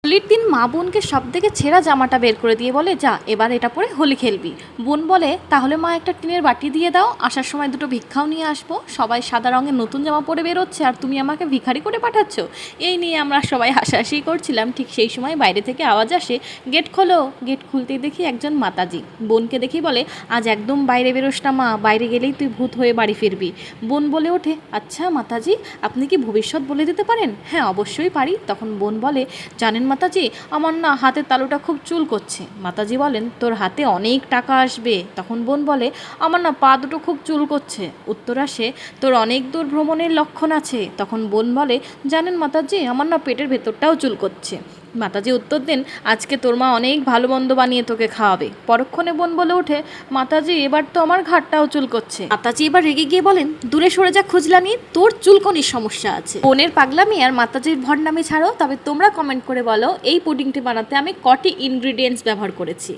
হোলির দিন মা বোনকে সব থেকে ছেঁড়া জামাটা বের করে দিয়ে বলে, যা এবার এটা পরে হোলি খেলবি। বোন বলে, তাহলে মা একটা টিনের বাটি দিয়ে দাও, আসার সময় দুটো ভিক্ষাও নিয়ে আসবো। সবাই সাদা রঙের নতুন জামা পরে বেরোচ্ছে আর তুমি আমাকে ভিখারি করে পাঠাচ্ছ। এই নিয়ে আমরা সবাই হাসাহাসি করছিলাম। ঠিক সেই সময় বাইরে থেকে আওয়াজ আসে, গেট খোলো। গেট খুলতেই দেখি একজন মাতাজি। বোনকে দেখি বলে, আজ একদম বাইরে বেরোস না মা, বাইরে গেলেই তুই ভূত হয়ে বাড়ি ফিরবি। বোন বলে ওঠে, আচ্ছা মাতাজি, আপনি কি ভবিষ্যৎ বলে দিতে পারেন? হ্যাঁ অবশ্যই পারি। তখন বোন বলে, জানেন মাতাজি, আমার না হাতের তালুটা খুব চুল করছে। মাতাজি বলেন, তোর হাতে অনেক টাকা আসবে। তখন বোন বলে, আমার না পা দুটো খুব চুল করছে। উত্তর আসে, তোর অনেক দূর ভ্রমণের লক্ষণ আছে। তখন বোন বলে, জানেন মাতাজি, আমার না পেটের ভেতরটাও চুল করছে। মাতাজি উত্তর দেন, আজকে তোর মা অনেক ভালো মন্দ বানিয়ে তোকে খাওয়াবে। পরক্ষণে বোন বলে ওঠে, মাতাজি এবার তো আমার ঘাড়টাও চুল করছে। মাতাজি এবার রেগে গিয়ে বলেন, দূরে সরে যা খুজলানি, তোর চুলকনির সমস্যা আছে। বোনের পাগলামি আর মাতাজির ভণ্ডামি ছাড়ো, তবে তোমরা কমেন্ট করে বলো এই পুডিংটি বানাতে আমি কটি ইনগ্রিডিয়েন্টস ব্যবহার করেছি।